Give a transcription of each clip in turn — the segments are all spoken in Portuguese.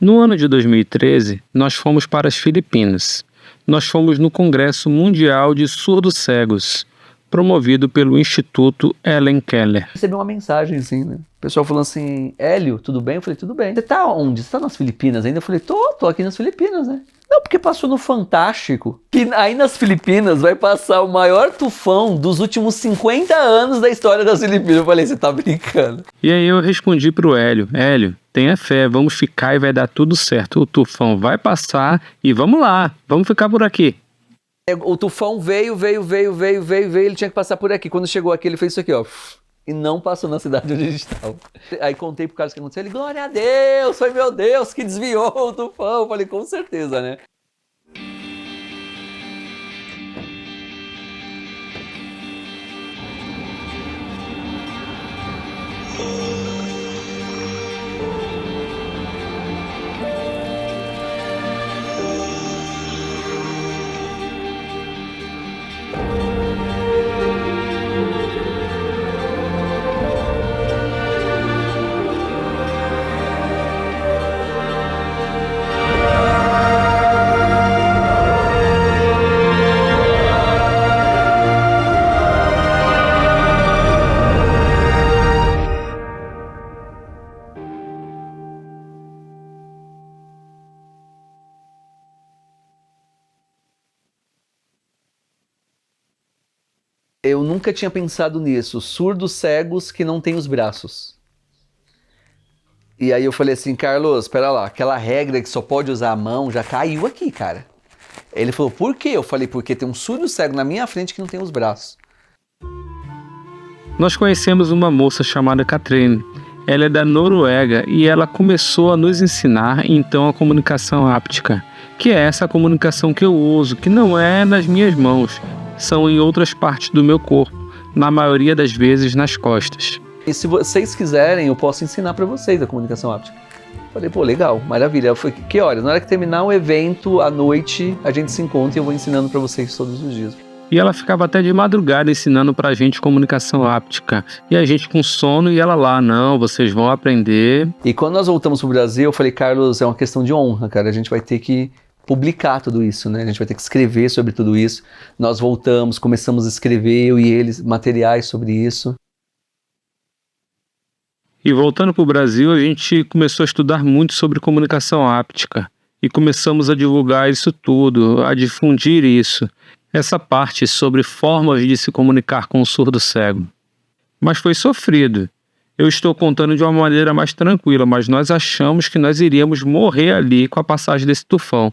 No ano de 2013, nós fomos para as Filipinas. Nós fomos no Congresso Mundial de Surdos Cegos, promovido pelo Instituto Helen Keller. Recebi uma mensagem assim, né? O pessoal falando assim, Hélio, tudo bem? Eu falei, tudo bem. Você tá onde? Você tá nas Filipinas ainda? Eu falei, tô aqui nas Filipinas, né? Não, porque passou no Fantástico, que aí nas Filipinas vai passar o maior tufão dos últimos 50 anos da história das Filipinas. Eu falei, você tá brincando. E aí eu respondi pro Hélio, tenha fé, vamos ficar e vai dar tudo certo. O tufão vai passar e vamos lá, vamos ficar por aqui. O tufão veio, ele tinha que passar por aqui. Quando chegou aqui, ele fez isso aqui, ó. E não passou na cidade onde a gente estava. Aí contei pro Carlos o que aconteceu. Ele, glória a Deus, foi meu Deus que desviou o tufão. Eu falei, com certeza, né? Eu nunca tinha pensado nisso. Surdos cegos que não têm os braços. E aí eu falei assim, Carlos, espera lá, aquela regra que só pode usar a mão já caiu aqui, cara. Ele falou, por quê? Eu falei, porque tem um surdo cego na minha frente que não tem os braços. Nós conhecemos uma moça chamada Katrine. Ela é da Noruega e ela começou a nos ensinar então a comunicação áptica, que é essa comunicação que eu uso, que não é nas minhas mãos, são em outras partes do meu corpo, na maioria das vezes nas costas. E se vocês quiserem, eu posso ensinar para vocês a comunicação áptica. Falei, pô, legal, maravilha. Foi que horas? Na hora que terminar o evento, à noite, a gente se encontra e eu vou ensinando para vocês todos os dias. E ela ficava até de madrugada ensinando pra gente comunicação áptica. E a gente com sono e ela lá, não, vocês vão aprender. E quando nós voltamos pro Brasil, eu falei, Carlos, é uma questão de honra, cara. A gente vai ter que publicar tudo isso, né? A gente vai ter que escrever sobre tudo isso. Nós voltamos, começamos a escrever, eu e eles, materiais sobre isso. E voltando pro Brasil, a gente começou a estudar muito sobre comunicação áptica. E começamos a divulgar isso tudo, a difundir isso. Essa parte sobre formas de se comunicar com o surdo cego. Mas foi sofrido. Eu estou contando de uma maneira mais tranquila, mas nós achamos que nós iríamos morrer ali com a passagem desse tufão.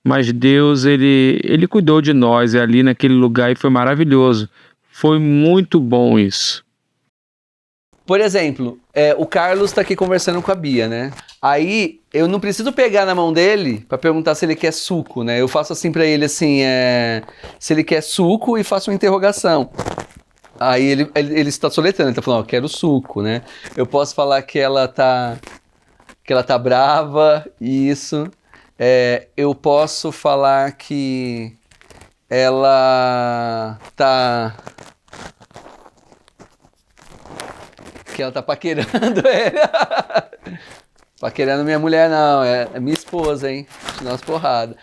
Mas Deus, ele cuidou de nós ali naquele lugar e foi maravilhoso. Foi muito bom isso. Por exemplo, o Carlos tá aqui conversando com a Bia, né? Aí eu não preciso pegar na mão dele para perguntar se ele quer suco, né? Eu faço assim para ele, assim, se ele quer suco e faço uma interrogação. Aí ele está soletrando, ele tá falando, ó, quero suco, né? Eu posso falar que ela tá brava, isso. Eu posso falar que ela tá paquerando ele. Paquerando minha mulher não, é minha esposa, hein? De nós porrada.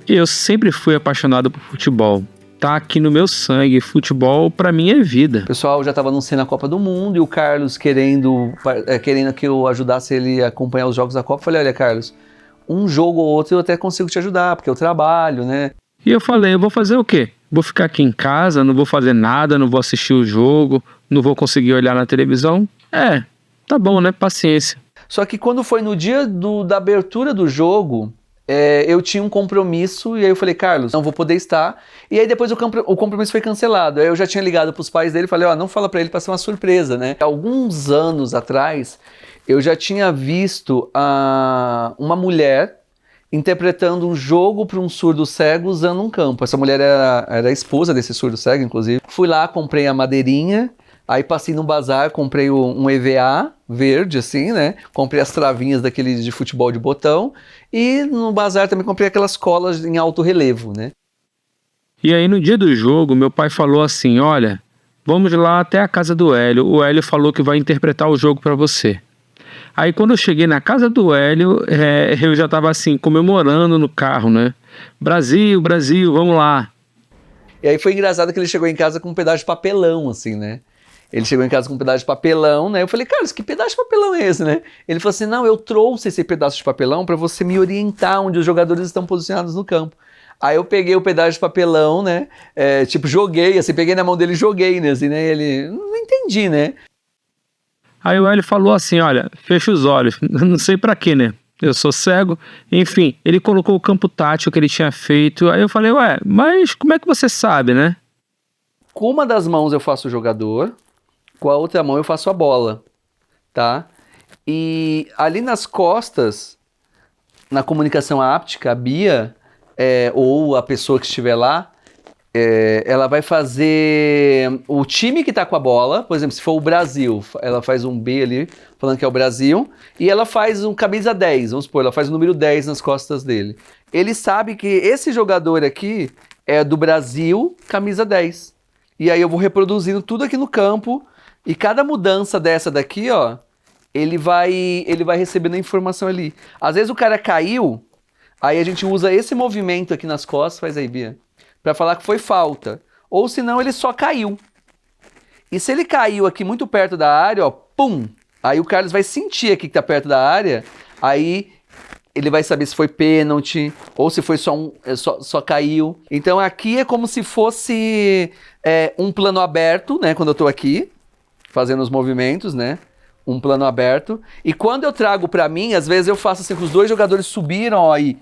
Eu sempre fui apaixonado por futebol. Tá aqui no meu sangue, futebol pra mim é vida. O pessoal já tava anunciando a Copa do Mundo e o Carlos querendo que eu ajudasse ele a acompanhar os jogos da Copa. Eu falei, olha, Carlos, um jogo ou outro eu até consigo te ajudar, porque eu trabalho, né? E eu falei, eu vou fazer o quê? Vou ficar aqui em casa, não vou fazer nada, não vou assistir o jogo, não vou conseguir olhar na televisão? Tá bom, né? Paciência. Só que quando foi no dia da abertura do jogo, eu tinha um compromisso e aí eu falei, Carlos, não vou poder estar. E aí depois o compromisso foi cancelado. Aí eu já tinha ligado pros pais dele e falei, ó, não fala pra ele pra ser uma surpresa, né? Alguns anos atrás, eu já tinha visto uma mulher interpretando um jogo para um surdo cego usando um campo. Essa mulher era a esposa desse surdo cego, inclusive. Fui lá, comprei a madeirinha, aí passei no bazar, comprei um EVA verde, assim, né? Comprei as travinhas daqueles de futebol de botão e no bazar também comprei aquelas colas em alto relevo, né? E aí no dia do jogo, meu pai falou assim, olha, vamos lá até a casa do Hélio. O Hélio falou que vai interpretar o jogo para você. Aí quando eu cheguei na casa do Hélio, eu já tava assim, comemorando no carro, né? Brasil, Brasil, vamos lá. E aí foi engraçado que ele chegou em casa com um pedaço de papelão, assim, né? Ele chegou em casa com um pedaço de papelão, né? Eu falei, Carlos, que pedaço de papelão é esse, né? Ele falou assim, não, eu trouxe esse pedaço de papelão para você me orientar onde os jogadores estão posicionados no campo. Aí eu peguei o pedaço de papelão, né? Tipo, joguei, assim, peguei na mão dele e joguei, né? Assim, né? Ele, não entendi, né? Aí o Hélio falou assim, olha, fecha os olhos, não sei pra quê, né? Eu sou cego. Enfim, ele colocou o campo tátil que ele tinha feito. Aí eu falei, ué, mas como é que você sabe, né? Com uma das mãos eu faço o jogador, com a outra mão eu faço a bola, tá? E ali nas costas, na comunicação áptica, a Bia, ou a pessoa que estiver lá, ela vai fazer o time que tá com a bola, por exemplo, se for o Brasil, ela faz um B ali, falando que é o Brasil, e ela faz um camisa 10, vamos supor, ela faz o número 10 nas costas dele. Ele sabe que esse jogador aqui é do Brasil, camisa 10. E aí eu vou reproduzindo tudo aqui no campo, e cada mudança dessa daqui, ó, ele vai recebendo a informação ali. Às vezes o cara caiu, aí a gente usa esse movimento aqui nas costas, faz aí, Bia, para falar que foi falta. Ou senão ele só caiu. E se ele caiu aqui muito perto da área, ó, pum, aí o Carlos vai sentir aqui que tá perto da área, aí ele vai saber se foi pênalti, ou se foi só caiu. Então aqui é como se fosse um plano aberto, né, quando eu tô aqui, fazendo os movimentos, né, um plano aberto. E quando eu trago pra mim, às vezes eu faço assim, que os dois jogadores subiram, ó, aí,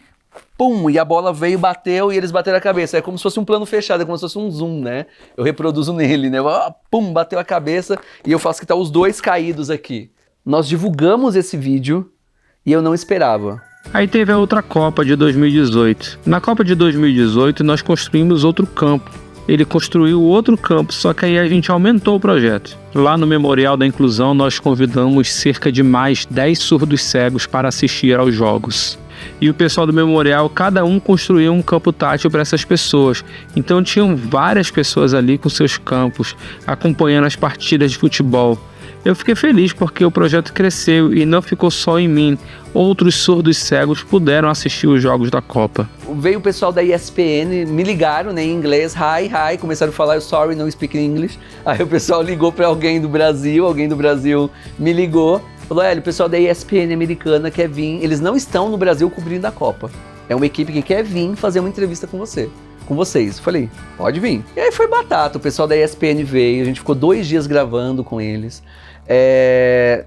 pum, e a bola veio, bateu e eles bateram a cabeça. É como se fosse um plano fechado, é como se fosse um zoom, né? Eu reproduzo nele, né? Pum, bateu a cabeça e eu faço que tá os dois caídos aqui. Nós divulgamos esse vídeo e eu não esperava. Aí teve a outra Copa de 2018. Na Copa de 2018 nós construímos outro campo. Ele construiu outro campo, só que aí a gente aumentou o projeto. Lá no Memorial da Inclusão nós convidamos cerca de mais 10 surdos cegos para assistir aos jogos. E o pessoal do Memorial, cada um construiu um campo tátil para essas pessoas. Então tinham várias pessoas ali com seus campos, acompanhando as partidas de futebol. Eu fiquei feliz porque o projeto cresceu e não ficou só em mim. Outros surdos cegos puderam assistir os jogos da Copa. Veio o pessoal da ESPN, me ligaram, né, em inglês, hi, começaram a falar, sorry, no speak English. Aí o pessoal ligou para alguém do Brasil me ligou. Falou, o pessoal da ESPN americana quer vir, eles não estão no Brasil cobrindo a Copa. É uma equipe que quer vir fazer uma entrevista com vocês. Eu falei, pode vir. E aí foi batata, o pessoal da ESPN veio, a gente ficou 2 dias gravando com eles.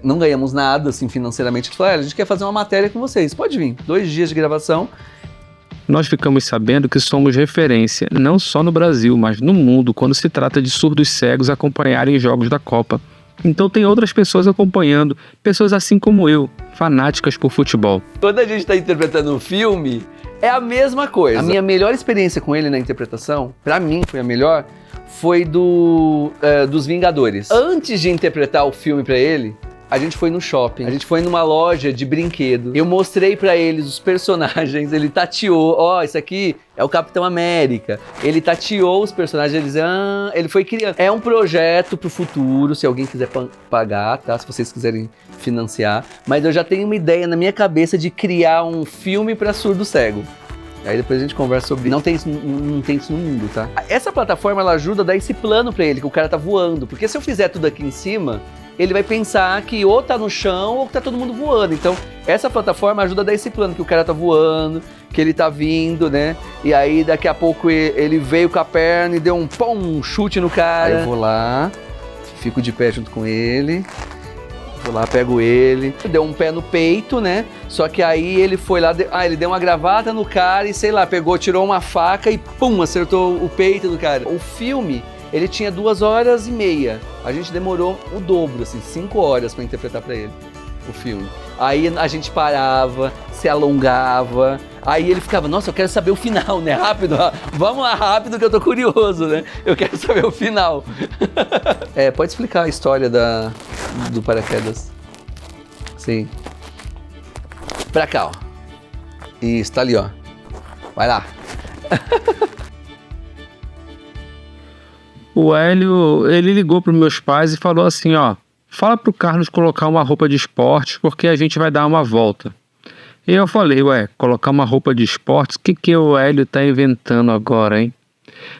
Não ganhamos nada, assim, financeiramente. Eles falaram, a gente quer fazer uma matéria com vocês, pode vir. 2 dias de gravação. Nós ficamos sabendo que somos referência, não só no Brasil, mas no mundo, quando se trata de surdos cegos acompanharem jogos da Copa. Então tem outras pessoas acompanhando, pessoas assim como eu, fanáticas por futebol. Quando a gente está interpretando um filme, é a mesma coisa. A minha melhor experiência com ele na interpretação, pra mim foi a melhor, foi dos Vingadores. Antes de interpretar o filme pra ele, a gente foi no shopping, a gente foi numa loja de brinquedo. Eu mostrei pra eles os personagens, ele tateou, isso aqui é o Capitão América. Ele tateou os personagens, ele foi criando. É um projeto pro futuro, se alguém quiser pagar, tá? Se vocês quiserem financiar. Mas eu já tenho uma ideia na minha cabeça de criar um filme pra surdo cego. Aí depois a gente conversa sobre... Não tem isso no mundo, tá? Essa plataforma, ela ajuda a dar esse plano pra ele, que o cara tá voando. Porque se eu fizer tudo aqui em cima, ele vai pensar que ou tá no chão ou que tá todo mundo voando. Então, essa plataforma ajuda a dar esse plano, que o cara tá voando, que ele tá vindo, né? E aí, daqui a pouco, ele veio com a perna e deu um chute no cara. Aí eu vou lá, fico de pé junto com ele. Vou lá, pego ele. Deu um pé no peito, né? Só que aí ele foi lá, ele deu uma gravata no cara e, sei lá, tirou uma faca e pum, acertou o peito do cara. O filme, ele tinha 2h30. A gente demorou o dobro, assim, 5 horas pra interpretar pra ele o filme. Aí a gente parava, se alongava, aí ele ficava, nossa, eu quero saber o final, né? Rápido, vamos lá, rápido que eu tô curioso, né? Eu quero saber o final. Pode explicar a história do paraquedas? Sim. Pra cá, ó. Isso, tá ali, ó. Vai lá. O Hélio, ele ligou para os meus pais e falou assim, ó, fala pro Carlos colocar uma roupa de esporte porque a gente vai dar uma volta. E eu falei, ué, colocar uma roupa de esporte, o que o Hélio tá inventando agora, hein?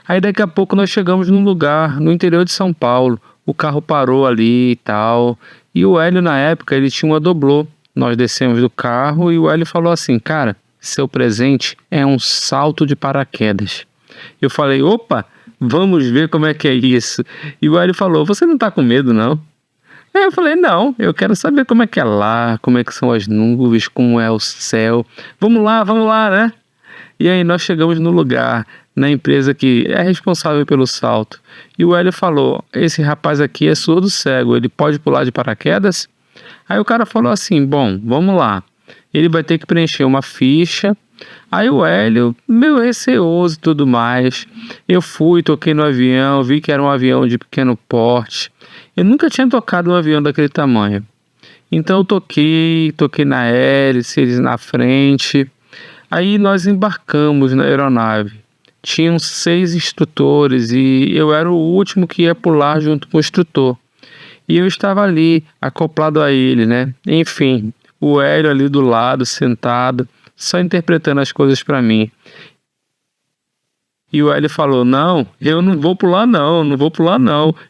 Aí daqui a pouco nós chegamos num lugar, no interior de São Paulo, o carro parou ali e tal, e o Hélio na época, ele tinha uma doblô. Nós descemos do carro e o Hélio falou assim, cara, seu presente é um salto de paraquedas. Eu falei, opa, vamos ver como é que é isso. E o Hélio falou, você não tá com medo não? Aí eu falei, não, eu quero saber como é que é lá, como é que são as nuvens, como é o céu. Vamos lá, né? E aí nós chegamos no lugar, na empresa que é responsável pelo salto. E o Hélio falou, esse rapaz aqui é surdo cego, ele pode pular de paraquedas? Aí o cara falou assim, bom, vamos lá. Ele vai ter que preencher uma ficha. Aí o Hélio, meio receoso e tudo mais. Eu fui, toquei no avião, vi que era um avião de pequeno porte. Eu nunca tinha tocado um avião daquele tamanho. Então eu toquei na hélice, eles na frente. Aí nós embarcamos na aeronave. Tinham 6 instrutores e eu era o último que ia pular junto com o instrutor. E eu estava ali, acoplado a ele, né? Enfim, o Hélio ali do lado, sentado, só interpretando as coisas para mim. E o Hélio falou, não, eu não vou pular não,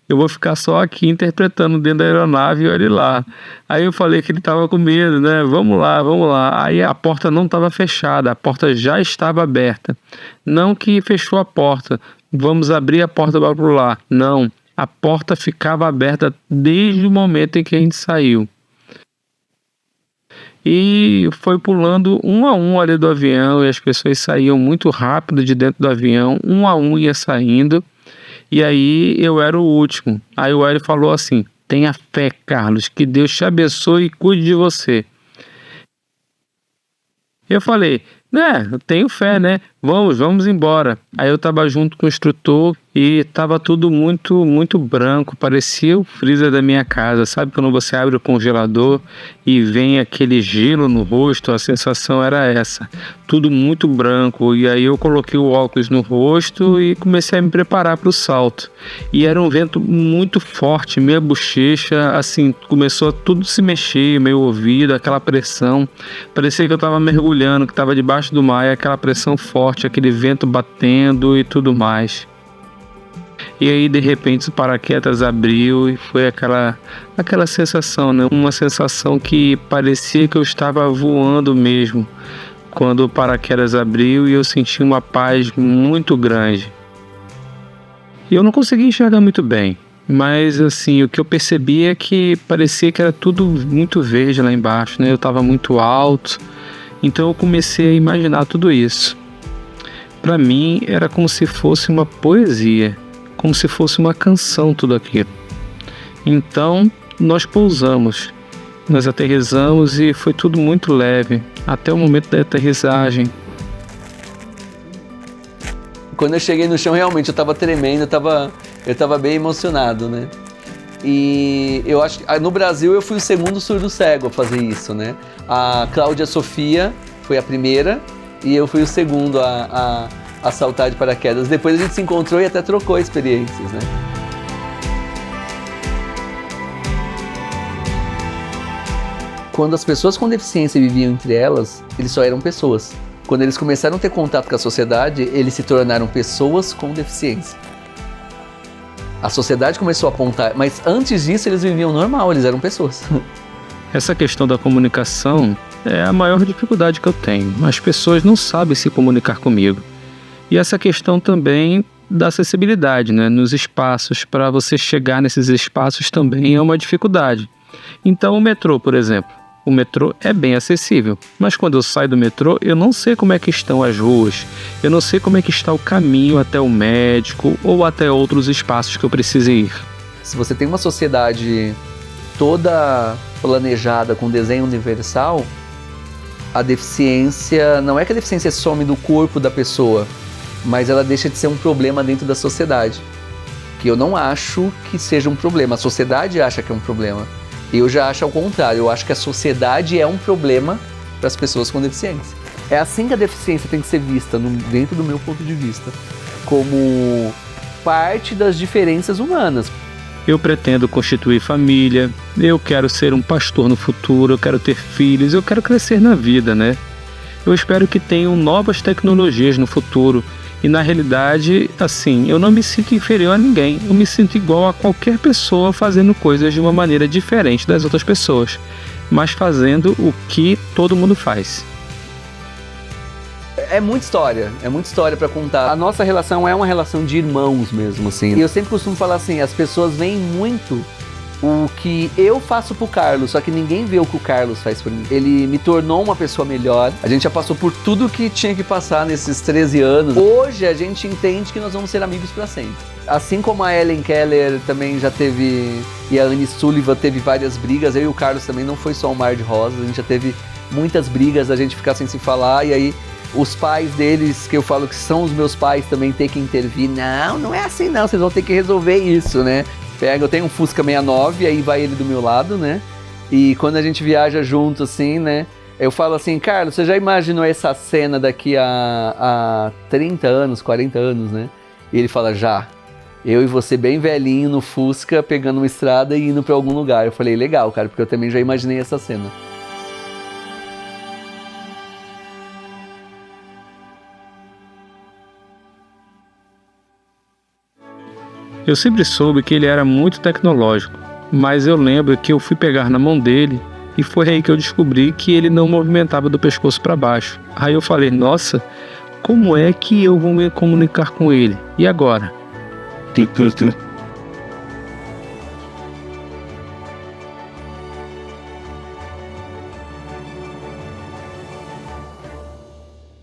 eu vou ficar só aqui interpretando dentro da aeronave e olha lá. Aí eu falei que ele estava com medo, né, vamos lá. Aí a porta não estava fechada, a porta já estava aberta. Não que fechou a porta, vamos abrir a porta para pular, não. A porta ficava aberta desde o momento em que a gente saiu. E foi pulando um a um ali do avião, e as pessoas saíam muito rápido de dentro do avião, um a um ia saindo, e aí eu era o último. Aí o Hélio falou assim, tenha fé, Carlos, que Deus te abençoe e cuide de você. Eu falei, eu tenho fé, né? Vamos embora. Aí eu tava junto com o instrutor e tava tudo muito branco, parecia o freezer da minha casa, sabe quando você abre o congelador e vem aquele gelo no rosto, a sensação era essa, tudo muito branco. E aí eu coloquei o óculos no rosto e comecei a me preparar para o salto. E era um vento muito forte, minha bochecha, assim, começou a tudo se mexer, meu ouvido, aquela pressão, parecia que eu tava mergulhando, que tava debaixo do mar, e aquela pressão forte, aquele vento batendo e tudo mais. E aí de repente o paraquedas abriu e foi aquela sensação, né? Uma sensação que parecia que eu estava voando mesmo. Quando o paraquedas abriu e eu senti uma paz muito grande. E eu não conseguia enxergar muito bem, mas assim, o que eu percebi é que parecia que era tudo muito verde lá embaixo, né? Eu estava muito alto, então eu comecei a imaginar tudo isso. Para mim era como se fosse uma poesia, como se fosse uma canção tudo aquilo. Então nós pousamos, nós aterrissamos e foi tudo muito leve, até o momento da aterrissagem. Quando eu cheguei no chão, realmente eu tava tremendo, eu tava bem emocionado, né? E eu acho que no Brasil eu fui o segundo surdo cego a fazer isso, né? A Cláudia Sofia foi a primeira e eu fui o segundo a saltar de paraquedas. Depois a gente se encontrou e até trocou experiências, né? Quando as pessoas com deficiência viviam entre elas, eles só eram pessoas. Quando eles começaram a ter contato com a sociedade, eles se tornaram pessoas com deficiência. A sociedade começou a apontar, mas antes disso eles viviam normal, eles eram pessoas. Essa questão da comunicação é a maior dificuldade que eu tenho. As pessoas não sabem se comunicar comigo. E essa questão também da acessibilidade, né? Nos espaços, para você chegar nesses espaços também é uma dificuldade. Então o metrô, por exemplo. O metrô é bem acessível, mas quando eu saio do metrô, eu não sei como é que estão as ruas, eu não sei como é que está o caminho até o médico ou até outros espaços que eu precise ir. Se você tem uma sociedade toda planejada com desenho universal, a deficiência, não é que a deficiência some do corpo da pessoa, mas ela deixa de ser um problema dentro da sociedade. Que eu não acho que seja um problema, a sociedade acha que é um problema. Eu já acho ao contrário, eu acho que a sociedade é um problema para as pessoas com deficiência. É assim que a deficiência tem que ser vista, dentro do meu ponto de vista, como parte das diferenças humanas. Eu pretendo constituir família, eu quero ser um pastor no futuro, eu quero ter filhos, eu quero crescer na vida, né? Eu espero que tenham novas tecnologias no futuro e, na realidade, assim, eu não me sinto inferior a ninguém, eu me sinto igual a qualquer pessoa fazendo coisas de uma maneira diferente das outras pessoas, mas fazendo o que todo mundo faz. É muita história pra contar. A nossa relação é uma relação de irmãos mesmo, assim. E eu sempre costumo falar assim, as pessoas veem muito o que eu faço pro Carlos, só que ninguém vê o que o Carlos faz por mim. Ele me tornou uma pessoa melhor. A gente já passou por tudo que tinha que passar nesses 13 anos. Hoje a gente entende que nós vamos ser amigos pra sempre. Assim como a Ellen Keller também já teve, e a Annie Sullivan teve várias brigas, eu e o Carlos também não foi só um mar de rosas, a gente já teve muitas brigas, a gente ficar sem se falar, e aí os pais deles, que eu falo que são os meus pais, também tem que intervir. Não é assim não, vocês vão ter que resolver isso, né? Eu tenho um Fusca 69, aí vai ele do meu lado, né? E quando a gente viaja junto, assim, né? Eu falo assim, Carlos, você já imaginou essa cena daqui a 30 anos, 40 anos, né? E ele fala, já. Eu e você bem velhinho no Fusca, pegando uma estrada e indo pra algum lugar. Eu falei, legal, cara, porque eu também já imaginei essa cena. Eu sempre soube que ele era muito tecnológico, mas eu lembro que eu fui pegar na mão dele e foi aí que eu descobri que ele não movimentava do pescoço para baixo. Aí eu falei, nossa, como é que eu vou me comunicar com ele? E agora?